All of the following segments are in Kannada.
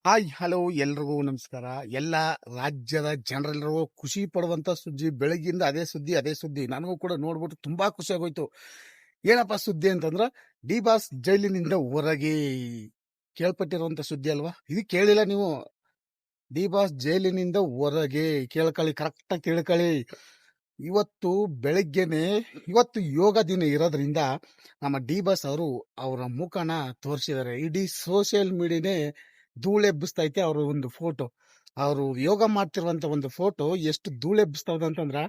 ಹಾಯ್ ಹಲೋ ಎಲ್ರಿಗೂ ನಮಸ್ಕಾರ. ಎಲ್ಲ ರಾಜ್ಯದ ಜನರೆಲ್ಲರೂ ಖುಷಿ ಪಡುವಂತ ಸುದ್ದಿ. ಬೆಳಗ್ಗಿಂದ ಅದೇ ಸುದ್ದಿ ನನಗೂ ಕೂಡ ನೋಡ್ಬಿಟ್ಟು ತುಂಬಾ ಖುಷಿ ಆಗೋಯ್ತು. ಏನಪ್ಪ ಸುದ್ದಿ ಅಂತಂದ್ರ, ಡಿ ಬಾಸ್ ಜೈಲಿನಿಂದ ಹೊರಗೆ. ಕೇಳ್ಪಟ್ಟಿರುವಂತ ಸುದ್ದಿ ಅಲ್ವಾ ಇದು? ಕೇಳಿಲ್ಲ ನೀವು? ಡಿ ಬಾಸ್ ಜೈಲಿನಿಂದ ಹೊರಗೆ. ಕೇಳ್ಕೊಳ್ಳಿ, ಕರೆಕ್ಟಾಗಿ ತಿಳ್ಕೊಳ್ಳಿ. ಇವತ್ತು ಬೆಳಗ್ಗೆನೆ, ಇವತ್ತು ಯೋಗ ದಿನ ಇರೋದ್ರಿಂದ ನಮ್ಮ ಡಿ ಬಾಸ್ ಅವರು ಅವರ ಮುಖನ ತೋರಿಸಿದ್ದಾರೆ. ಇಡೀ ಸೋಷಿಯಲ್ ಮೀಡಿಯಾನೇ ಧೂಳೆಬ್ಬಿಸ್ತೈತೆ ಅವ್ರ ಒಂದು ಫೋಟೋ. ಅವರು ಯೋಗ ಮಾಡ್ತಿರುವಂತ ಒಂದು ಫೋಟೋ ಎಷ್ಟು ಧೂಳೆಬ್ಬಿಸ್ತದ ಅಂತಂದ್ರ,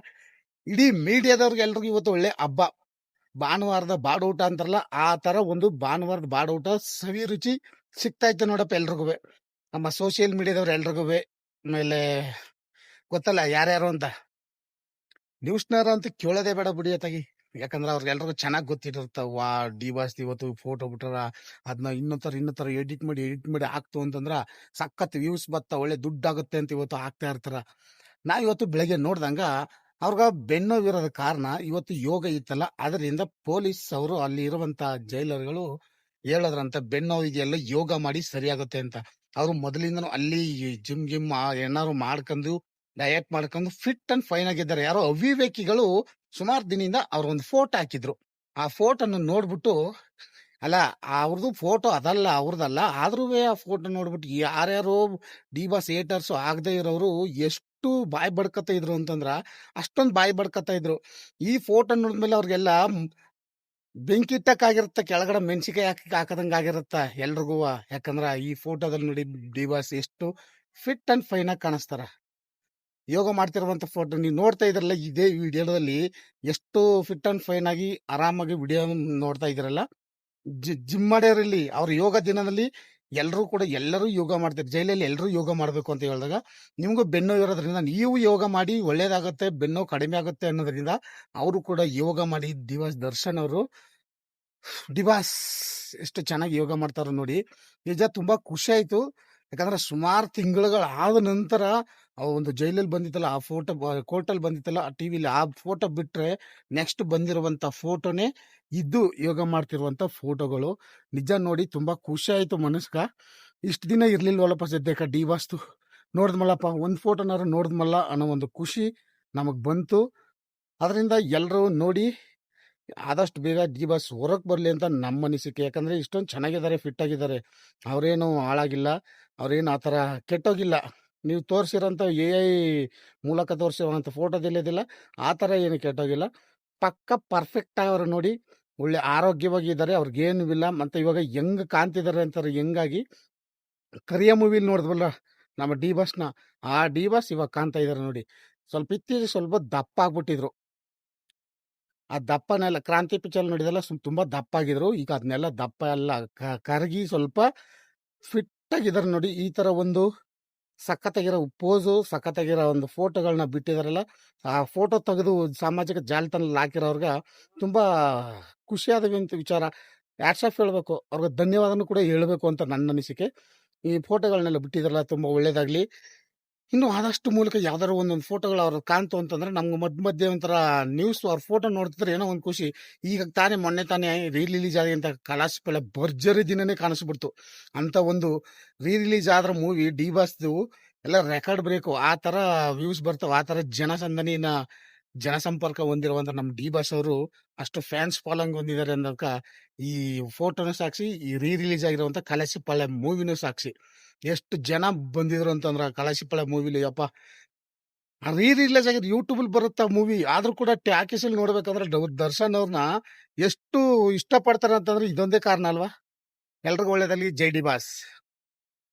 ಇಡೀ ಮೀಡಿಯಾದವ್ರಿಗೆ ಎಲ್ರಿಗೂ ಇವತ್ತು ಒಳ್ಳೆ ಹಬ್ಬ. ಭಾನುವಾರದ ಬಾಡೂಟ ಅಂತಾರಲ್ಲ, ಆ ತರ ಒಂದು ಭಾನುವಾರದ ಬಾಡೂಟ ಸವಿ ರುಚಿ ಸಿಗ್ತೈತೆ ನೋಡಪ್ಪ ಎಲ್ರಿಗೂ. ನಮ್ಮ ಸೋಷಿಯಲ್ ಮೀಡಿಯಾದವ್ರು ಎಲ್ರಿಗೂ. ಆಮೇಲೆ ಗೊತ್ತಲ್ಲ ಯಾರ್ಯಾರು ಅಂತ, ನ್ಯೂಸ್ನರ್ ಅಂತ ಕೇಳೋದೇ ಬೇಡ ಬಿಡಿ ಅತ್ತಾಗಿ. ಯಾಕಂದ್ರೆ ಅವ್ರಿಗೆಲ್ರಿಗೂ ಚೆನ್ನಾಗಿ ಗೊತ್ತಿರುತ್ತೆ. ವಾ, ಡಿ ಬಾಸ್ ಇವತ್ತು ಫೋಟೋ ಬಿಟ್ಟಾರ, ಅದನ್ನ ಇನ್ನೊಂಥರ ಎಡಿಟ್ ಮಾಡಿ ಹಾಕ್ತು ಅಂತಂದ್ರ ಸಖತ್ ವ್ಯೂಸ್ ಬತ್ತ, ಒಳ್ಳೆ ದುಡ್ಡಾಗುತ್ತೆ ಅಂತ ಇವತ್ತು ಹಾಕ್ತಾ ಇರ್ತಾರ. ಇವತ್ತು ಬೆಳಗ್ಗೆ ನೋಡ್ದಂಗ ಅವ್ರಿಗ ಬೆನ್ನೋವಿರೋದ ಕಾರಣ ಇವತ್ತು ಯೋಗ ಇತ್ತಲ್ಲ, ಅದರಿಂದ ಪೊಲೀಸ್ ಅವರು ಅಲ್ಲಿ ಇರುವಂತ ಜೈಲರ್ಗಳು ಹೇಳೋದ್ರಂತ, ಬೆನ್ನೋವು ಇದೆಯಲ್ಲ ಯೋಗ ಮಾಡಿ ಸರಿಯಾಗುತ್ತೆ ಅಂತ. ಅವ್ರು ಮೊದಲಿಂದನೂ ಅಲ್ಲಿ ಜಿಮ್ ಏನಾದ್ರು ಮಾಡ್ಕೊಂಡು ಡಯಟ್ ಮಾಡ್ಕೊಂಡು ಫಿಟ್ ಅಂಡ್ ಫೈನ್ ಆಗಿದ್ದಾರೆ. ಯಾರೋ ಅವಿವೇಕಿಗಳು ಸುಮಾರು ದಿನದಿಂದ ಅವ್ರ ಒಂದು ಫೋಟೋ ಹಾಕಿದ್ರು. ಆ ಫೋಟೋನ ನೋಡ್ಬಿಟ್ಟು, ಅಲ್ಲ ಅವ್ರದ್ದು ಫೋಟೋ ಅದಲ್ಲ, ಅವ್ರದಲ್ಲ, ಆದ್ರೂ ಆ ಫೋಟೋ ನೋಡ್ಬಿಟ್ಟು ಯಾರ್ಯಾರೋ ಡಿ ಬಾಸ್ ಏಟರ್ಸ್ ಆಗದೆ ಇರೋರು ಎಷ್ಟು ಬಾಯ್ ಬಡ್ಕತ್ತ ಇದ್ರು ಅಂತಂದ್ರ, ಅಷ್ಟೊಂದು ಬಾಯ್ ಬಡ್ಕತ್ತ ಇದ್ರು. ಈ ಫೋಟೋ ನೋಡಿದ್ಮೇಲೆ ಅವ್ರಿಗೆಲ್ಲ ಬೆಂಕಿ ಇಟ್ಟಕ್ಕಾಗಿರುತ್ತೆ, ಕೆಳಗಡೆ ಮೆಣಸಿಕಾಯಿ ಹಾಕದಂಗ ಆಗಿರುತ್ತ ಎಲ್ರಿಗೂ. ಯಾಕಂದ್ರ ಈ ಫೋಟೋದಲ್ಲಿ ನೋಡಿ ಡಿ ಬಾಸ್ ಎಷ್ಟು ಫಿಟ್ ಅಂಡ್ ಫೈನ್ ಆಗಿ ಕಾಣಿಸ್ತಾರ. ಯೋಗ ಮಾಡ್ತಿರುವಂತ ಫೋಟೋ ನೀವು ನೋಡ್ತಾ ಇದ್ರಲ್ಲ, ಇದೇ ವಿಡಿಯೋದಲ್ಲಿ ಎಷ್ಟು ಫಿಟ್ ಅಂಡ್ ಫೈನ್ ಆಗಿ ಆರಾಮಾಗಿ ವಿಡಿಯೋ ನೋಡ್ತಾ ಇದ್ರಲ್ಲ. ಜಿಮ್ ಮಾಡ್ಯಾರಲ್ಲಿ ಅವ್ರ ಯೋಗ ದಿನದಲ್ಲಿ ಎಲ್ಲರೂ ಯೋಗ ಮಾಡ್ತಾರೆ. ಜೈಲಲ್ಲಿ ಎಲ್ಲರೂ ಯೋಗ ಮಾಡ್ಬೇಕು ಅಂತ ಹೇಳಿದಾಗ, ನಿಮ್ಗೂ ಬೆನ್ನು ಇರೋದ್ರಿಂದ ನೀವು ಯೋಗ ಮಾಡಿ ಒಳ್ಳೇದಾಗತ್ತೆ, ಬೆನ್ನು ಕಡಿಮೆ ಆಗುತ್ತೆ ಅನ್ನೋದ್ರಿಂದ ಅವರು ಕೂಡ ಯೋಗ ಮಾಡಿ ದರ್ಶನ್ ಅವರು ಡಿವಾಸ್ ಎಷ್ಟು ಚೆನ್ನಾಗಿ ಯೋಗ ಮಾಡ್ತಾರ ನೋಡಿ. ನಿಜ ತುಂಬಾ ಖುಷಿ ಆಯ್ತು. ಯಾಕಂದ್ರೆ ಸುಮಾರು ತಿಂಗಳುಗಳಾದ ನಂತರ ಒಂದು ಜೈಲಲ್ಲಿ ಬಂದಿತ್ತಲ್ಲ ಆ ಫೋಟೋ, ಕೋರ್ಟಲ್ಲಿ ಬಂದಿತ್ತಲ್ಲ ಆ ಟಿವಿಲಿ, ಆ ಫೋಟೋ ಬಿಟ್ರೆ ನೆಕ್ಸ್ಟ್ ಬಂದಿರುವಂತ ಫೋಟೋನೇ ಇದ್ದು ಯೋಗ ಮಾಡ್ತಿರುವಂತ ಫೋಟೋಗಳು. ನಿಜ ನೋಡಿ ತುಂಬಾ ಖುಷಿ ಆಯ್ತು ಮನಸ್ಕ. ಇಷ್ಟು ದಿನ ಇರ್ಲಿಲ್ವಲ್ಲಪ್ಪ ಸದ್ಯಕ್ಕೆ ಡಿ ಬಾಸ್ತು ನೋಡಿದ್ಮಲ್ಲಪ್ಪ, ಒಂದು ಫೋಟೋನಾರು ನೋಡಿದ್ಮಲ್ಲ ಅನ್ನೋ ಒಂದು ಖುಷಿ ನಮಗ್ ಬಂತು. ಅದರಿಂದ ಎಲ್ಲರೂ ನೋಡಿ ಆದಷ್ಟು ಬೇಗ ಡಿ ಬಾಸ್ ಹೊರಗೆ ಬರಲಿ ಅಂತ ನಮ್ಮ ಅನಿಸಿಕೆ. ಯಾಕಂದ್ರೆ ಇಷ್ಟೊಂದು ಚೆನ್ನಾಗಿದ್ದಾರೆ, ಫಿಟ್ ಆಗಿದ್ದಾರೆ, ಅವ್ರೇನು ಹಾಳಾಗಿಲ್ಲ, ಅವ್ರೇನು ಆ ಥರ ಕೆಟ್ಟೋಗಿಲ್ಲ. ನೀವು ತೋರಿಸಿರೋಂಥ AI ಮೂಲಕ ತೋರಿಸಿರೋಂಥ ಫೋಟೋದಲ್ಲಿದ್ದಿಲ್ಲ, ಆ ಥರ ಏನು ಕೆಟ್ಟೋಗಿಲ್ಲ. ಪಕ್ಕ ಪರ್ಫೆಕ್ಟ್ ಆಗವ್ರು ನೋಡಿ, ಒಳ್ಳೆ ಆರೋಗ್ಯವಾಗಿದ್ದಾರೆ, ಅವ್ರಿಗೇನು ಇಲ್ಲ. ಮತ್ತೆ ಇವಾಗ ಹೆಂಗ್ ಕಾಣ್ತಿದ್ದಾರೆ ಅಂತಾರೆ, ಹೆಂಗಾಗಿ ಕರಿಯ ಮೂವಿಲಿ ನೋಡಿದ್ವಲ್ಲ ನಮ್ಮ ಡಿ ಬಾಸ್ನ, ಆ ಡಿ ಬಾಸ್ ಇವಾಗ ಕಾಣ್ತಾ ಇದ್ದಾರೆ ನೋಡಿ. ಸ್ವಲ್ಪ ಇತ್ತೀಚೆಗೆ ಸ್ವಲ್ಪ ದಪ್ಪ ಆಗ್ಬಿಟ್ಟಿದ್ರು. ಆ ದಪ್ಪನೆಲ್ಲ ಕ್ರಾಂತಿ ಪಿಕ್ಚರ್ ನೋಡಿದೆಲ್ಲ ತುಂಬಾ ದಪ್ಪ ಆಗಿದ್ರು. ಈಗ ಅದನ್ನೆಲ್ಲ ದಪ್ಪ ಎಲ್ಲ ಕರಗಿ ಸ್ವಲ್ಪ ಫಿಟ್ ಆಗಿದ್ದಾರೆ ನೋಡಿ. ಈ ತರ ಒಂದು ಸಖತ್ತಾಗಿರೋ ಪೋಸು, ಸಖತ್ತಾಗಿರೋ ಒಂದು ಫೋಟೋಗಳನ್ನ ಬಿಟ್ಟಿದಾರಲ್ಲ, ಆ ಫೋಟೋ ತೆಗೆದು ಸಾಮಾಜಿಕ ಜಾಲತಾಣದಲ್ಲಿ ಹಾಕಿರೋರ್ಗ ತುಂಬಾ ಖುಷಿಯಾದ ವಿಚಾರ. ಹ್ಯಾಟ್ಸ್ ಆಫ್ ಹೇಳ್ಬೇಕು, ಅವ್ರಿಗೆ ಧನ್ಯವಾದನೂ ಕೂಡ ಹೇಳ್ಬೇಕು ಅಂತ ನನ್ನ ಅನಿಸಿಕೆ. ಈ ಫೋಟೋಗಳನ್ನೆಲ್ಲ ಬಿಟ್ಟಿದಾರಲ್ಲ, ತುಂಬಾ ಒಳ್ಳೇದಾಗ್ಲಿ. ಇನ್ನು ಆದಷ್ಟು ಮೂಲಕ ಯಾವ್ದಾರು ಒಂದೊಂದು ಫೋಟೋಗಳು ಅವ್ರು ಕಾಣ್ತು ಅಂತಂದ್ರೆ ನಮ್ಗೆ ಮಧ್ಯೆ ಒಂಥರ ನ್ಯೂಸ್ ಅವ್ರ ಫೋಟೋ ನೋಡ್ತಿದ್ರೆ ಏನೋ ಒಂದು ಖುಷಿ. ಈಗ ಮೊನ್ನೆ ತಾನೇ ರಿಲೀಸ್ ಆಗಿ ಅಂತ ಕಲಾಸಿಪಳೆ ಭರ್ಜರಿ ದಿನನೇ ಕಾಣಿಸ್ಬಿಡ್ತು. ಅಂತ ಒಂದು ರಿಲೀಸ್ ಆದ್ರ ಮೂವಿ ಡಿ ಬಾಸ್ದು ಎಲ್ಲ ರೆಕಾರ್ಡ್ ಬ್ರೇಕು, ಆ ತರ ವ್ಯೂಸ್ ಬರ್ತಾವ, ಆ ತರ ಜನಸಂಪರ್ಕ ಹೊಂದಿರುವಂತ ನಮ್ಮ ಡಿ ಬಾಸ್ ಅವರು ಅಷ್ಟು ಫ್ಯಾನ್ಸ್ ಫಾಲೋಯಿಂಗ್ ಹೊಂದಿದ್ದಾರೆ ಅಂದಕ್ಕ ಈ ಫೋಟೋನು ಸಾಕ್ಷಿ, ಈ ರಿಲೀಸ್ ಆಗಿರುವಂತ ಕಲಾಸಿಪಾಳ್ಯ ಮೂವಿನೂ ಸಾಕ್ಷಿ. ಎಷ್ಟು ಜನ ಬಂದಿದ್ರು ಅಂತಂದ್ರ ಕಲಾಸಿಪಾಳ್ಯ ಮೂವಿಲಿ. ಅಪ್ಪ, ರಿಲೀಸ್ ಆಗಿದ್ ಯೂಟ್ಯೂಬ್ ಬರುತ್ತ ಮೂವಿ, ಆದ್ರೂ ಕೂಡ ಟ್ಯಾಕೀಸ್ ಅಲ್ಲಿ ನೋಡ್ಬೇಕಂದ್ರೆ ದರ್ಶನ್ ಅವ್ರನ್ನ ಎಷ್ಟು ಇಷ್ಟಪಡ್ತಾರ ಅಂತಂದ್ರೆ ಇದೊಂದೇ ಕಾರಣ ಅಲ್ವಾ. ಎಲ್ರಿಗೂ ಒಳ್ಳೇದಲ್ಲಿ. ಜೈ ಡಿ ಬಾಸ್.